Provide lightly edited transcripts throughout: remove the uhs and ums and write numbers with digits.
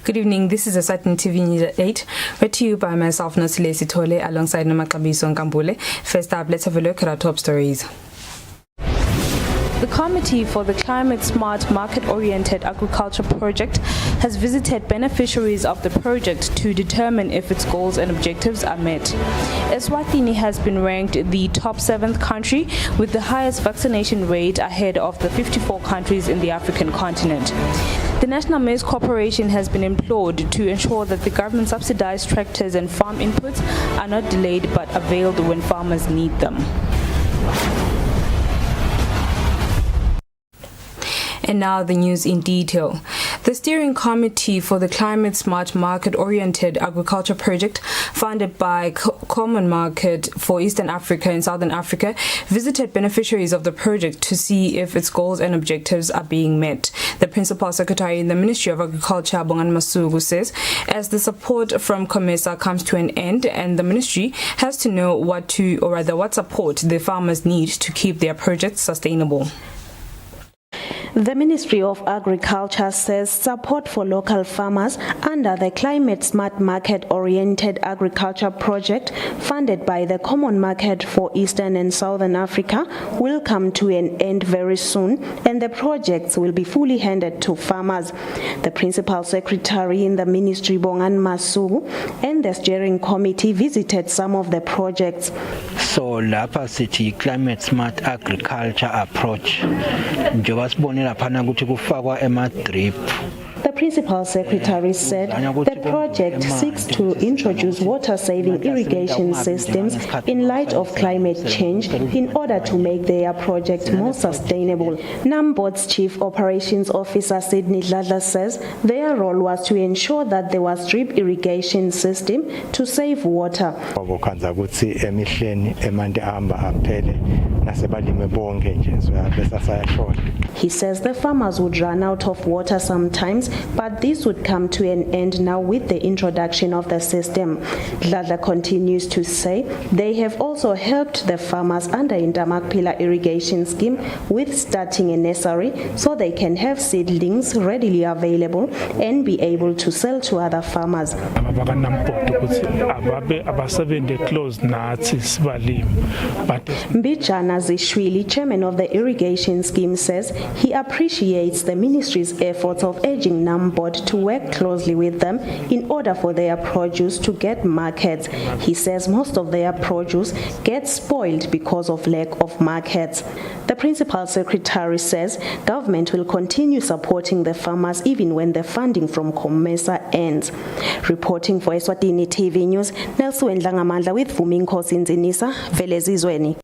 Good evening, this is Eswatini TV News at 8, brought to you by myself, Nasile Sitole, alongside Namakabiso Nkambule. First up, let's have a look at our top stories. The Committee for the Climate Smart Market-Oriented Agriculture Project has visited beneficiaries of the project to determine if its goals and objectives are met. Eswatini has been ranked the top 7th country with the highest vaccination rate ahead of the 54 countries in the African continent. The National Maize Corporation has been implored to ensure that the government-subsidized tractors and farm inputs are not delayed but availed when farmers need them. And now the news in detail. The Steering Committee for the Climate Smart Market-Oriented Agriculture Project, funded by Common Market for Eastern Africa and Southern Africa, visited beneficiaries of the project to see if its goals and objectives are being met. The Principal Secretary in the Ministry of Agriculture, Bongan Masugu, says as the support from COMESA comes to an end and the ministry has to know what support the farmers need to keep their projects sustainable. The Ministry of Agriculture says support for local farmers under the Climate Smart Market-Oriented Agriculture Project, funded by the Common Market for Eastern and Southern Africa, will come to an end very soon, and the projects will be fully handed to farmers. The Principal Secretary in the Ministry, Bongan Masugu, and the Steering Committee visited some of the projects. So, lapha sithi Climate Smart Agriculture Approach. The Principal Secretary said the project seeks to introduce water-saving irrigation systems in light of climate change in order to make their project more sustainable. NAMBOD's Chief Operations Officer Sydney Dladla says their role was to ensure that there was drip irrigation system to save water. He says the farmers would run out of water sometimes, but this would come to an end now with the introduction of the system. Dladla continues to say they have also helped the farmers under Indamakpila irrigation scheme with starting a nursery so they can have seedlings readily available and be able to sell to other farmers. Mbijana Zishwili, chairman of the irrigation scheme, says he appreciates the ministry's efforts of urging NAMBOD to work closely with them in order for their produce to get markets. He says most of their produce gets spoiled because of lack of markets. The Principal Secretary says government will continue supporting the farmers even when the funding from COMESA ends. Reporting for Eswatini TV News, Nelson Ngamandla with Vumi Nkosi Nzinisa, Velezizweni.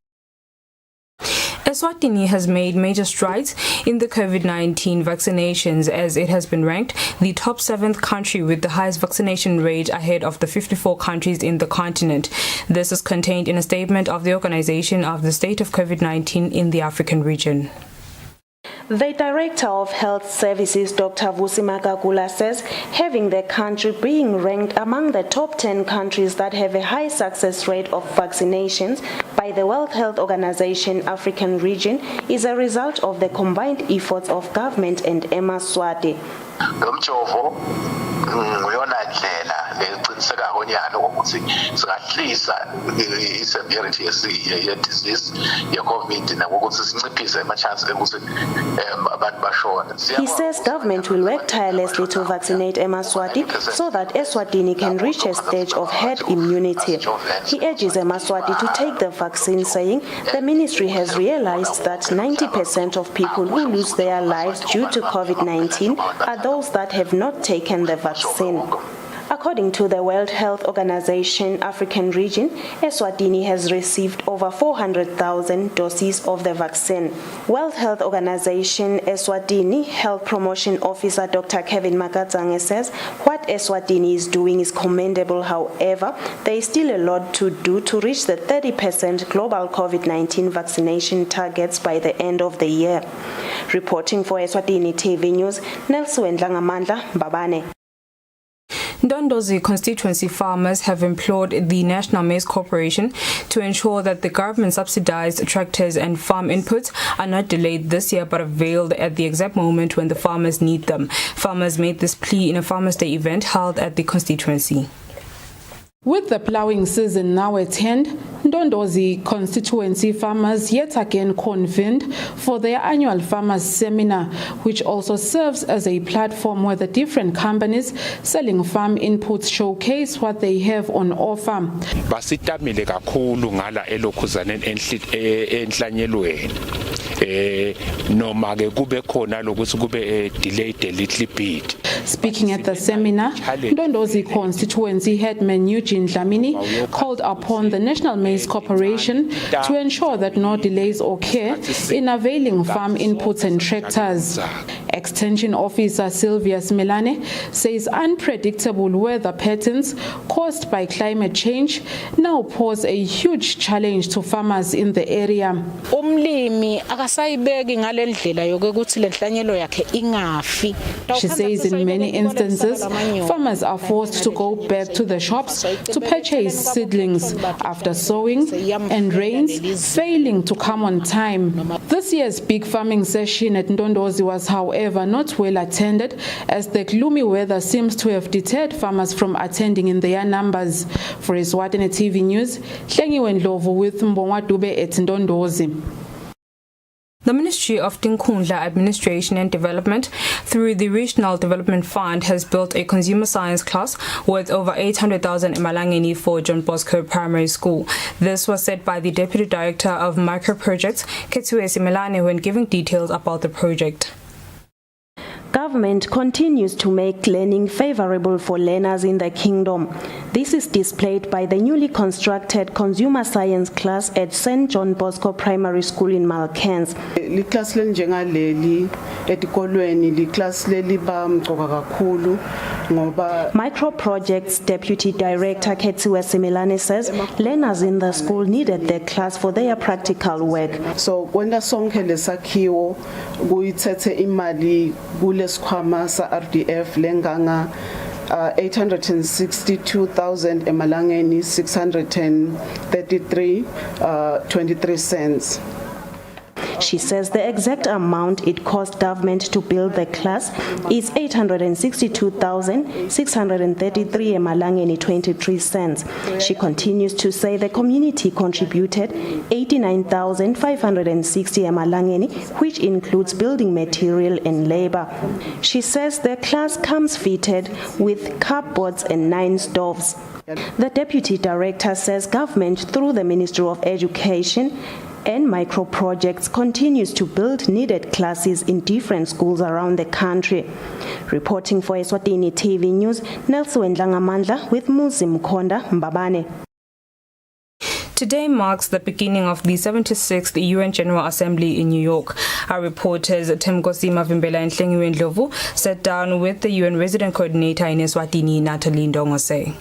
Eswatini has made major strides in the COVID-19 vaccinations as it has been ranked the top 7th country with the highest vaccination rate ahead of the 54 countries in the continent. This is contained in a statement of the Organization of the State of COVID-19 in the African region. The Director of Health Services, Dr. Vusi Makagula, says having the country being ranked among the top 10 countries that have a high success rate of vaccinations by the World Health Organization African region is a result of the combined efforts of government and Eswatini. He says government will work tirelessly to vaccinate Eswatini so that Eswatini can reach a stage of herd immunity. He urges Eswatini to take the vaccine, saying the ministry has realized that 90% of people who lose their lives due to COVID-19 are those that have not taken the vaccine. According to the World Health Organization African region, Eswatini has received over 400,000 doses of the vaccine. World Health Organization Eswatini Health Promotion Officer Dr. Kevin Makatsange says what Eswatini is doing is commendable. However, there is still a lot to do to reach the 30% global COVID-19 vaccination targets by the end of the year. Reporting for Eswatini TV News, Nelson Ngamandla, Babane. Ndondozi constituency farmers have implored the National Maize Corporation to ensure that the government-subsidized tractors and farm inputs are not delayed this year but availed at the exact moment when the farmers need them. Farmers made this plea in a Farmers' Day event held at the constituency. With the ploughing season now at hand, Ndondozi constituency farmers yet again convened for their annual farmers seminar, which also serves as a platform where the different companies selling farm inputs showcase what they have on offer. Basitamile kakhulu ngala elokhuzaneni enhlanyelweni. Noma ke kube khona lokuthi kube delayed a little bit. Speaking at the seminar, Ndondozi constituency headman Eugene Dlamini called upon the National Maize Corporation to ensure that no delays occur in availing farm inputs and tractors. Extension Officer Sylvia Smelane says unpredictable weather patterns caused by climate change now pose a huge challenge to farmers in the area. She says in many instances, farmers are forced to go back to the shops to purchase seedlings after sowing and rains failing to come on time. This year's big farming session at Ndondozi was, however, not well attended, as the gloomy weather seems to have deterred farmers from attending in their numbers. For Eswatini TV News, Hlengiwe Ndlovu with Mbongwa Dube at Ndondozi. The Ministry of Tinkhundla Administration and Development, through the Regional Development Fund, has built a consumer science class worth over 800,000 emalangeni for John Bosco Primary School. This was said by the Deputy Director of Micro Projects, Ketsuwe Simelane, when giving details about the project. Government continues to make learning favorable for learners in the kingdom. This is displayed by the newly constructed consumer science class at St. John Bosco Primary School in Malkens. Micro Projects Deputy Director Ketsuwe Simelane says learners in the school needed the class for their practical work. So when the song lesakhiwo kuyithethe imali kulesikhwama sa RDF lenganga 862,000 emalangeni 633.23 cents. She says the exact amount it cost government to build the class is 862,633 emalangeni 23 cents. She continues to say the community contributed 89,560 emalangeni, which includes building material and labor. She says the class comes fitted with cupboards and 9 stoves. The Deputy Director says government, through the Ministry of Education and Micro Projects, continues to build needed classes in different schools around the country. Reporting for Eswatini TV News, Nelson Ndlangamandla with Muzi Mkhonda Mbabane. Today marks the beginning of the 76th UN General Assembly in New York. Our reporters Temkosi Mavimbela and Hlengiwe Ndlovu sat down with the UN Resident Coordinator in Eswatini, Natalie Ndongose.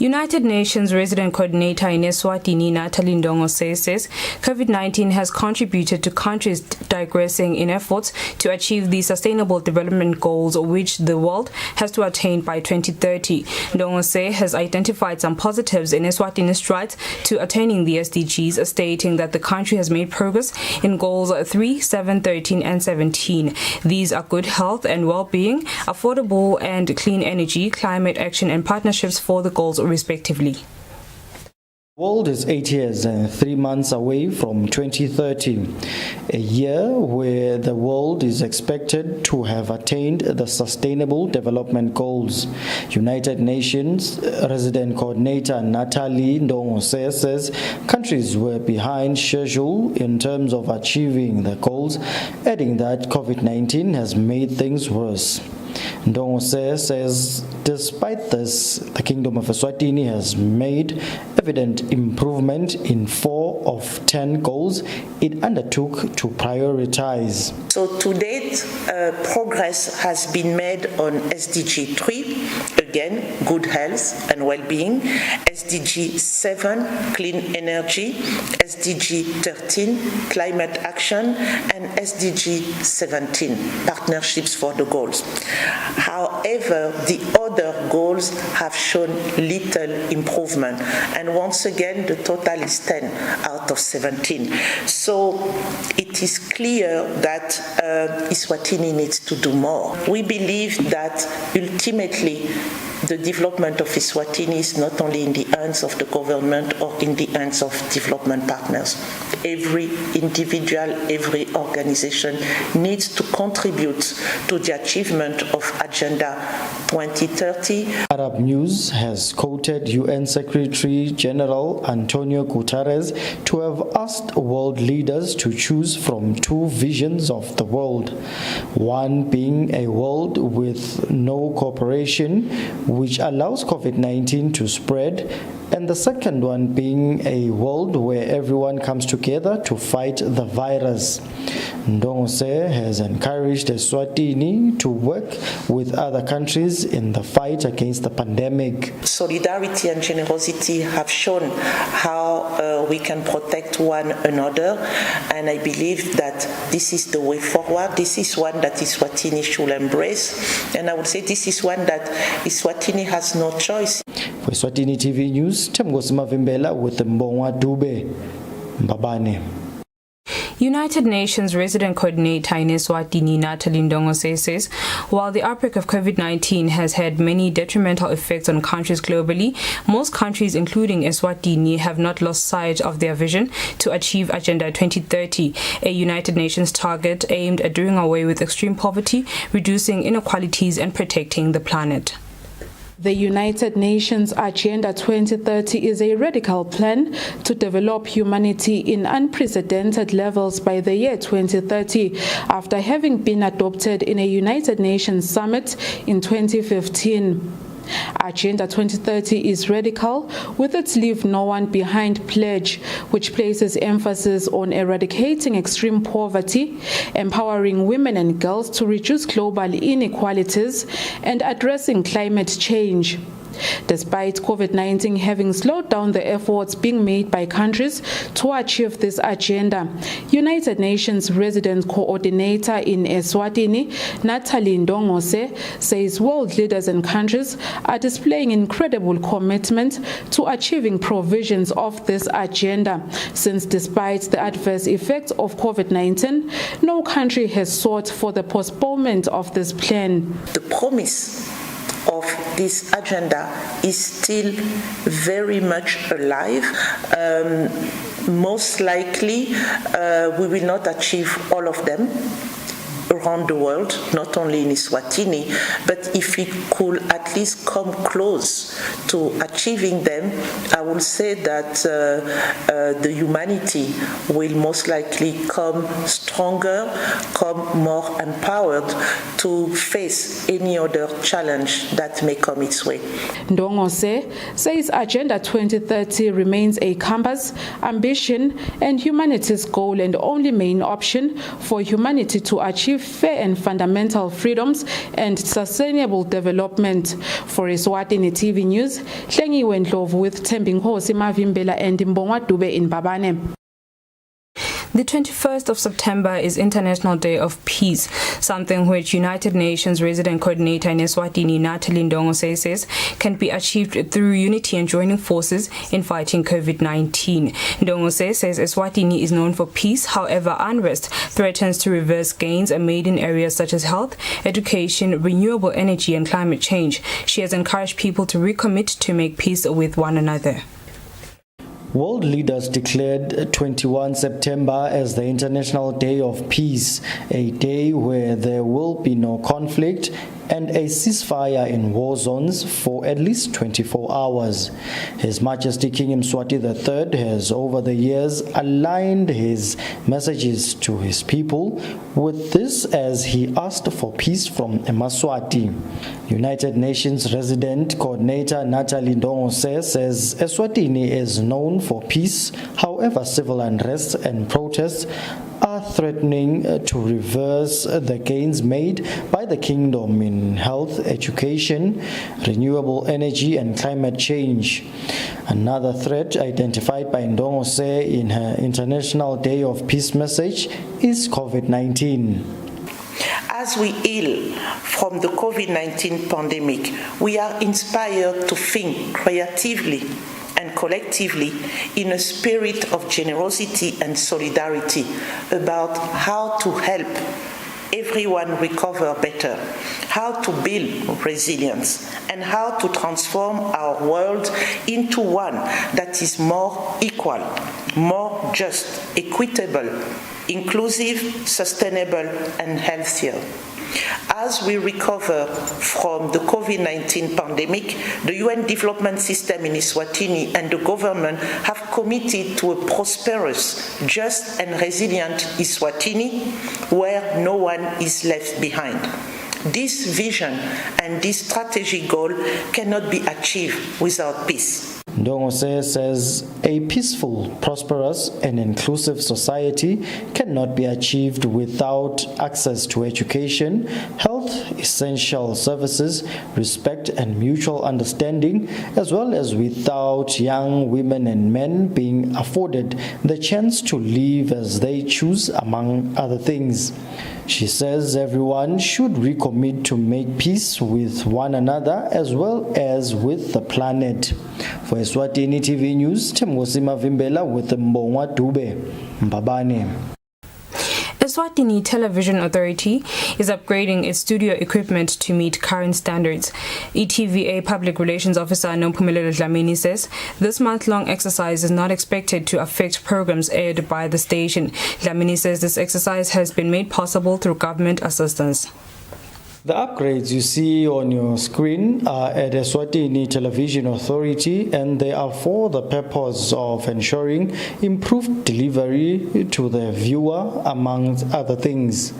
United Nations Resident Coordinator in Eswatini, Natalie Ndongose, says COVID-19 has contributed to countries digressing in efforts to achieve the Sustainable Development Goals which the world has to attain by 2030. Ndongose has identified some positives in Eswatini's strides to attaining the SDGs, stating that the country has made progress in Goals 3, 7, 13 and 17. These are good health and well-being, affordable and clean energy, climate action and partnerships for the goals respectively. The world is 8 years and 3 months away from 2030, a year where the world is expected to have attained the Sustainable Development Goals. United Nations Resident Coordinator Natalie Ndongose says countries were behind schedule in terms of achieving the goals, adding that COVID-19 has made things worse. Ndongose says despite this, the Kingdom of Eswatini has made a evident improvement in 4 of 10 goals it undertook to prioritize. So to date, progress has been made on SDG 3, again, good health and well-being, SDG 7, clean energy, SDG 13, climate action, and SDG 17, partnerships for the goals. However, the other goals have shown little improvement, and once again, the total is 10 out of 17. So it is clear that Eswatini needs to do more. We believe that ultimately the development of Eswatini is not only in the hands of the government or in the hands of development partners. Every individual, every organization needs to contribute to the achievement of Agenda 2030. Arab News has quoted UN Secretary General Antonio Guterres to have asked world leaders to choose from 2 visions of the world, one being a world with no cooperation, which allows COVID-19 to spread, and the second one being a world where everyone comes together to fight the virus. Ndongose has encouraged Eswatini to work with other countries in the fight against the pandemic. Solidarity and generosity have shown how we can protect one another, and I believe that this is the way forward. This is one that Eswatini should embrace, and I would say this is one that Eswatini has no choice. For Eswatini TV News, Temgosi Mavimbela with Mbongwa Dube, Mbabane. United Nations resident coordinator in Eswatini, Natalie Ndongose, says while the outbreak of COVID-19 has had many detrimental effects on countries globally, most countries, including Eswatini, have not lost sight of their vision to achieve Agenda 2030, a United Nations target aimed at doing away with extreme poverty, reducing inequalities and protecting the planet. The United Nations Agenda 2030 is a radical plan to develop humanity in unprecedented levels by the year 2030, after having been adopted in a United Nations summit in 2015. Agenda 2030 is radical with its Leave No One Behind pledge, which places emphasis on eradicating extreme poverty, empowering women and girls to reduce global inequalities, and addressing climate change. Despite COVID-19 having slowed down the efforts being made by countries to achieve this agenda, United Nations resident coordinator in Eswatini, Natalie Ndongose, says world leaders and countries are displaying incredible commitment to achieving provisions of this agenda, since despite the adverse effects of COVID-19, no country has sought for the postponement of this plan. The promise of this agenda is still very much alive. Most likely, we will not achieve all of them around the world, not only in Eswatini, but if we could at least come close to achieving them, I will say that the humanity will most likely come stronger, come more empowered to face any other challenge that may come its way. Ndongose says Agenda 2030 remains a compass, ambition, and humanity's goal and only main option for humanity to achieve fair and fundamental freedoms and sustainable development. For Eswatini TV News, Hlengiwe Ndlovu with Thembinkosi Mavimbela and Mbongwa Dube in Babane. The 21st of September is International Day of Peace, something which United Nations resident coordinator in Eswatini, Natalie Ndongose, says can be achieved through unity and joining forces in fighting COVID-19. Ndongose says Eswatini is known for peace, however unrest threatens to reverse gains made in areas such as health, education, renewable energy and climate change. She has encouraged people to recommit to make peace with one another. World leaders declared 21 September as the International Day of Peace, a day where there will be no conflict and a ceasefire in war zones for at least 24 hours. His Majesty King Mswati III has over the years aligned his messages to his people with this as he asked for peace from Eswatini. United Nations Resident Coordinator Natalie Ndongose says Eswatini is known for peace. However, civil unrest and protests are threatening to reverse the gains made by the kingdom in health, education, renewable energy and climate change. Another threat identified by Ndongose in her International Day of Peace message is COVID-19. As we heal from the COVID-19 pandemic, we are inspired to think creatively and collectively in a spirit of generosity and solidarity about how to help everyone recover better, how to build resilience, and how to transform our world into one that is more equal, more just, equitable, inclusive, sustainable, and healthier. As we recover from the COVID-19 pandemic, the UN development system in Eswatini and the government have committed to a prosperous, just and resilient Eswatini where no one is left behind. This vision and this strategic goal cannot be achieved without peace. Ndongose says a peaceful, prosperous and inclusive society cannot be achieved without access to education, health, essential services, respect and mutual understanding, as well as without young women and men being afforded the chance to live as they choose, among other things. She says everyone should recommit to make peace with one another as well as with the planet. For Eswatini TV News, Temosi Mavimbela with Mbongwa Dube, Mbabane. Eswatini Television Authority is upgrading its studio equipment to meet current standards. ETVA Public Relations Officer Nompumelelo Dlamini says this month-long exercise is not expected to affect programs aired by the station. Dlamini says this exercise has been made possible through government assistance. The upgrades you see on your screen are at Eswatini Television Authority, and they are for the purpose of ensuring improved delivery to the viewer, among other things.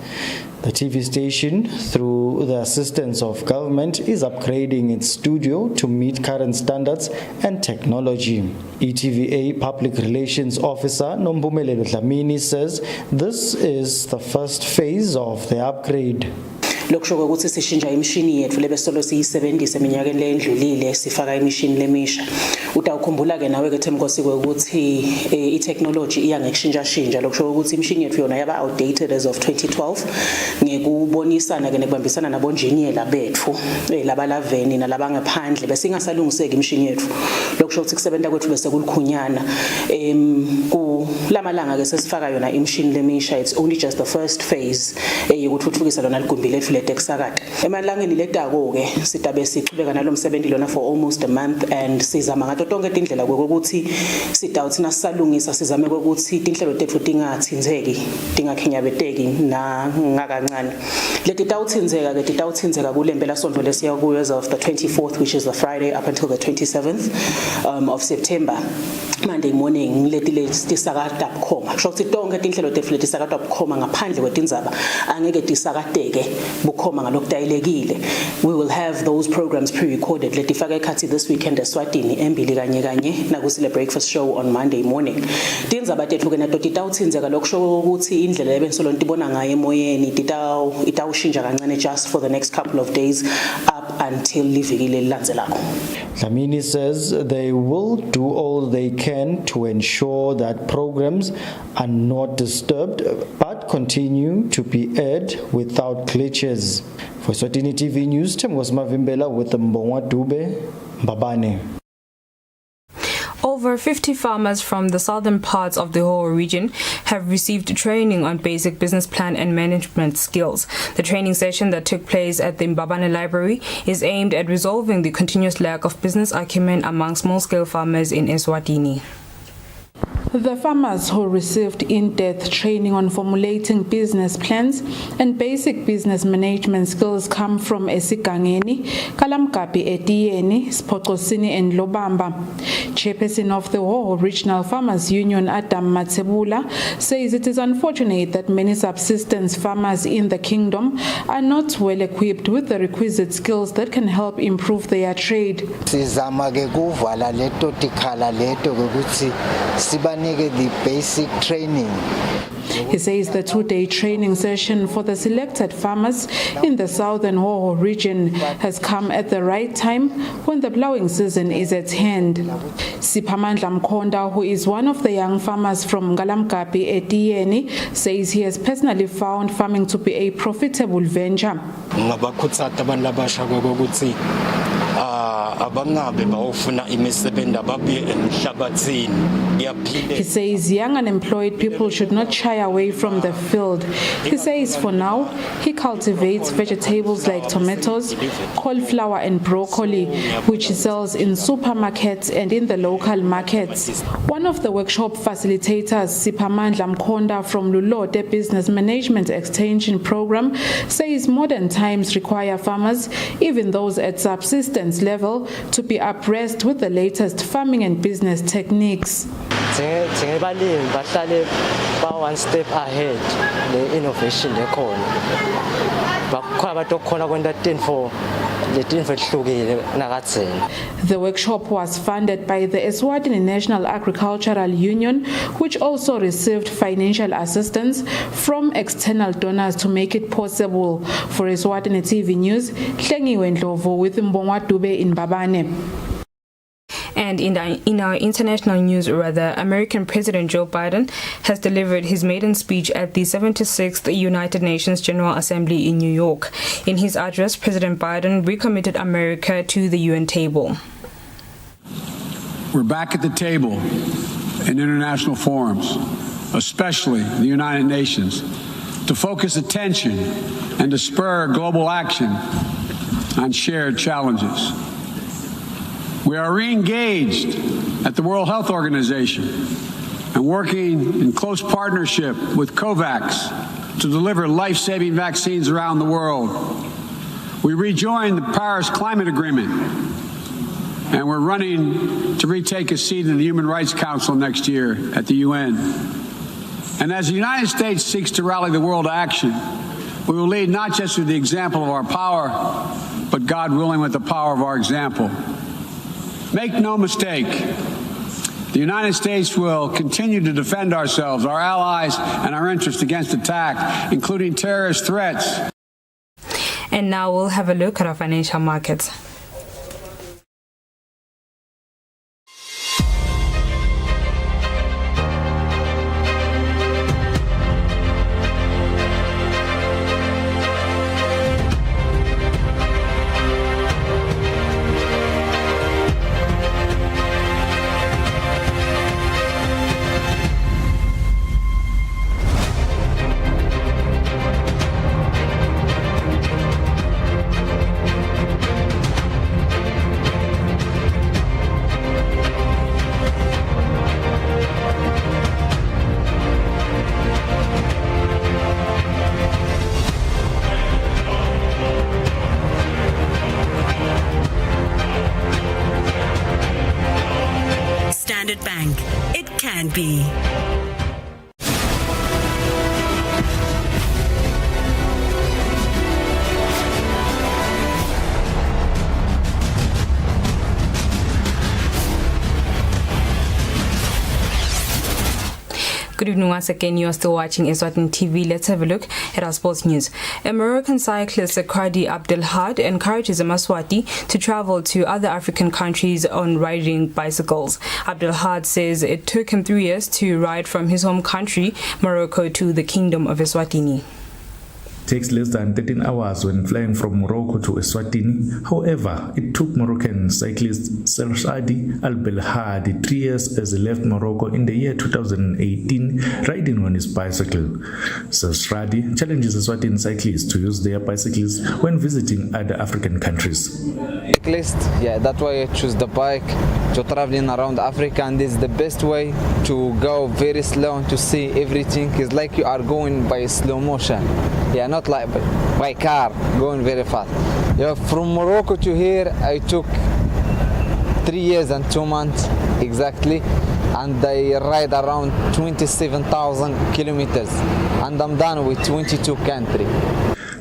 The TV station, through the assistance of government, is upgrading its studio to meet current standards and technology. ETVA Public Relations Officer Nompumelelo Dlamini says this is the first phase of the upgrade. Lokusho ukuthi sishintsha imishini yethu lebesolo siyisebenzisa eminyakeni lendlulile sifaka imishini lemisha. Utawukhumbula ke nawe ke Themkosi ukuthi itechnology iya ngekushintsha lokusho ukuthi imishini yethu yona yaba outdated as of 2012 ngekubonisana ke nekubambisana nabonjiniyela bethu labalaveni nalabangaphandle besingasalungiseki imishini yethu. Lokusho ukuthi kusebenza kwethu bese kulikhunyana kulamalanga ke sesifaka yona imishini lemisha. It's only just the first phase yokuthuthukisa lona ligumbi lethu leteksakade. Emalangeni letako ke sitabe sichubeka nalomsebenzi lona for almost a month, and sizama ngato tonke indlela ukuthi sitawuthi nasalungisa sizame ukuthi inhlelo tethu tingathinzeki tingakhinyabeteki na ngakancane. Leti tawuthinzeka ke titawuthinzeka kulempela sondlo lesiya kuyo as of the 24th, which is the Friday, up until the 27th of September. Monday morning leti tisakada bukhoma kusho ukuthi tonke inhlelo tethu leti tisakada bukhoma ngaphandle kwetindzaba angeke tisakadeke bukhoma ngalokudayilekile. We will have those programs pre-recorded letifaka ekhathi this weekend Eswatini embili kanye na kusile breakfast show on Monday morning. Tindzaba tethu ke nato titawuthinzeka lokusho ukuthi indlela lebensolo ntibona ngayo emoyeni itawushintsha kancane just for the next couple of days up until livikile lilandzelako. Dlamini says they will do all they can to ensure that programs are not disturbed but continue to be aired without glitches. For Eswatini TV News, Temosi Mavimbela with Mbongwa Dube, Mbabane. Over 50 farmers from the southern parts of the whole region have received training on basic business plan and management skills. The training session that took place at the Mbabane Library is aimed at resolving the continuous lack of business acumen among small-scale farmers in Eswatini. The farmers who received in-depth training on formulating business plans and basic business management skills come from Esigangeni, Kalamkapi, Etiyeni, Spotlosini and Lobamba. Chairperson of the Hoho Regional Farmers Union, Adam Matsebula, says it is unfortunate that many subsistence farmers in the kingdom are not well equipped with the requisite skills that can help improve their trade. The basic training. He says the two-day training session for the selected farmers in the southern Hoho region has come at the right time when the plowing season is at hand. Siphamandla Mkhonda, who is one of the young farmers from Ngalamkapi Etiyeni, says he has personally found farming to be a profitable venture. He says young unemployed people should not shy away from the field. He says for now, he cultivates vegetables like tomatoes, cauliflower and broccoli, which he sells in supermarkets and in the local markets. One of the workshop facilitators, Siphamandla Mkhonda from Lulote Business Management Extension Program, says modern times require farmers, even those at subsistence level, to be abreast with the latest farming and business techniques. One step ahead, the innovation The workshop was funded by the Eswatini National Agricultural Union, which also received financial assistance from external donors to make it possible. For Eswatini TV News, Hlengiwe Ndlovu with Mbongwa Dube in Babane. And in our international news, American President Joe Biden has delivered his maiden speech at the 76th United Nations General Assembly in New York. In his address, President Biden recommitted America to the UN table. We're back at the table in international forums, especially the United Nations, to focus attention and to spur global action on shared challenges. We are re-engaged at the World Health Organization and working in close partnership with COVAX to deliver life-saving vaccines around the world. We rejoined the Paris Climate Agreement, and we're running to retake a seat in the Human Rights Council next year at the UN. And as the United States seeks to rally the world to action, we will lead not just with the example of our power, but God willing with the power of our example. Make no mistake, the United States will continue to defend ourselves, our allies, and our interests against attack, including terrorist threats. And now we'll have a look at our financial markets. Standard Bank. It can be. Good evening once again. You are still watching Eswatini TV. Let's have a look at our sports news. American cyclist Kradi Abdelhad encourages Maswati to travel to other African countries on riding bicycles. Abdelhad says it took him 3 years to ride from his home country, Morocco, to the Kingdom of Eswatini. takes less than 13 hours when flying from Morocco to Eswatini. However, it took Moroccan cyclist Eswatini Al-Belhadi 3 years as he left Morocco in the year 2018 riding on his bicycle. Eswatini challenges Eswatini cyclists to use their bicycles when visiting other African countries. Cyclist, yeah, that's why I choose the bike to traveling around Africa, and this is the best way to go very slow to see everything. It's like you are going by slow motion, yeah, not like by car going very fast. Yeah, from Morocco to here I took 3 years and 2 months exactly, and I ride around 27,000 kilometers, and I'm done with 22 countries.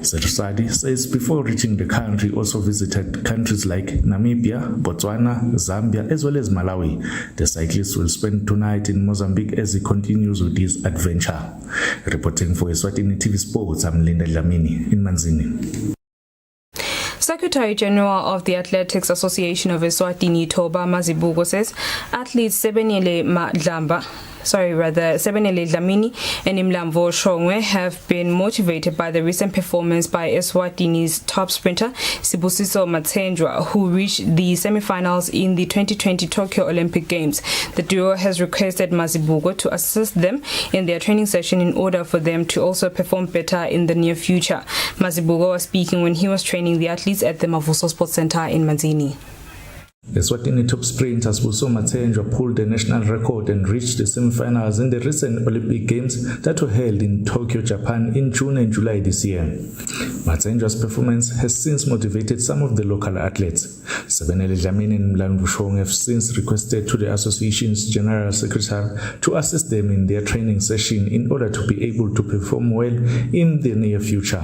Eswatini says before reaching the country also visited countries like Namibia, Botswana, Zambia as well as Malawi. The cyclist will spend tonight in Mozambique as he continues with his adventure. Reporting for Eswatini TV Sports, I'm Linda Dlamini in Manzini. Secretary General of the Athletics Association of Eswatini, Toba Mazibuko, says athletes Sebenele Dlamini and Imlamvo Shongwe have been motivated by the recent performance by Eswatini's top sprinter Sibusiso Matsenjwa, who reached the semi-finals in the 2020 Tokyo Olympic Games. The duo has requested Mazibuko to assist them in their training session in order for them to also perform better in the near future. Mazibuko was speaking when he was training the athletes at the Mavuso Sports Center in Manzini. The Eswatini top sprinter Sibusiso Matsenjwa pulled the national record and reached the semi-finals in the recent Olympic Games that were held in Tokyo, Japan in June and July this year. Matsenjwa's performance has since motivated some of the local athletes. Sebenele Dlamini and Mlambo Shongwe have since requested to the association's general secretary to assist them in their training session in order to be able to perform well in the near future.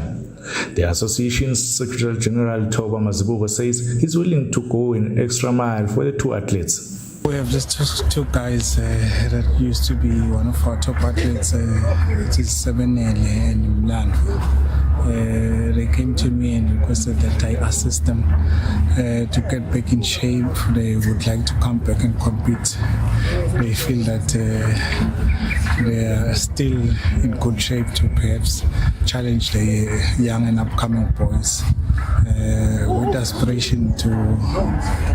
The association's Secretary General Toba Mazibuko says he's willing to go an extra mile for the two athletes. We have just two guys that used to be one of our top athletes, it is Sebenele and Mlambo. They came to me and requested that I assist them to get back in shape. They would like to come back and compete. They feel that they are still in good shape to perhaps challenge the young and upcoming boys with aspiration to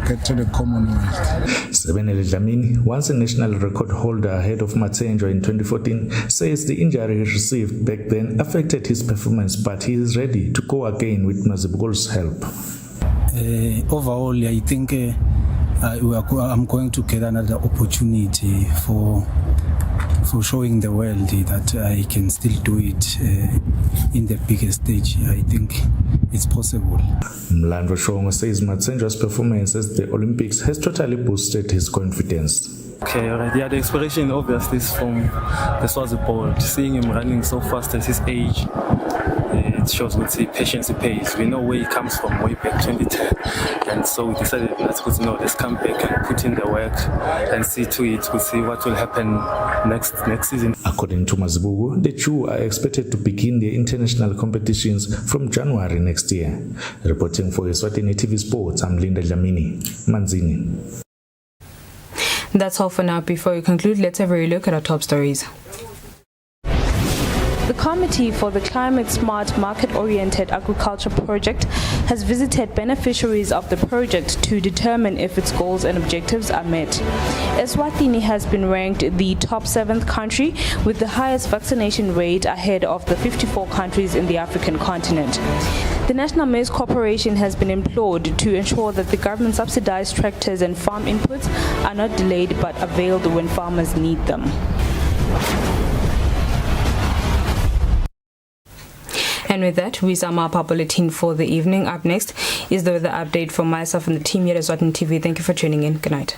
get to the Commonwealth. Sebenele Dlamini, once a national record holder ahead of Matsenjwa in 2014, says the injury he received back then affected his performance, but he is ready to go again with Mazibuko's help. Overall, I think I'm going to get another opportunity for showing the world that I can still do it in the biggest stage. I think it's possible. Mlambo Shongwe says Matsenjwa's performance at the Olympics has totally boosted his confidence. Okay, all right. Yeah, the inspiration obviously is from the Swazi board. Seeing him running so fast at his age, it shows what patience he pays. We know where he comes from, way back 2010, and so we decided let's come back and put in the work and see to it. We'll see what will happen next season. According to Mazibuko, the two are expected to begin their international competitions from January next year. Reporting for Eswatini TV Sports, I'm Linda Dlamini, Manzini. That's all for now. Before we conclude, let's have a look at our top stories. The Committee for the Climate Smart Market-Oriented Agriculture Project has visited beneficiaries of the project to determine if its goals and objectives are met. Eswatini has been ranked the top 7th country with the highest vaccination rate ahead of the 54 countries in the African continent. The National Maize Corporation has been implored to ensure that the government-subsidized tractors and farm inputs are not delayed but availed when farmers need them. And with that, we sum up our bulletin for the evening. Up next is the weather update from myself and the team here at Eswatini TV. Thank you for tuning in. Good night.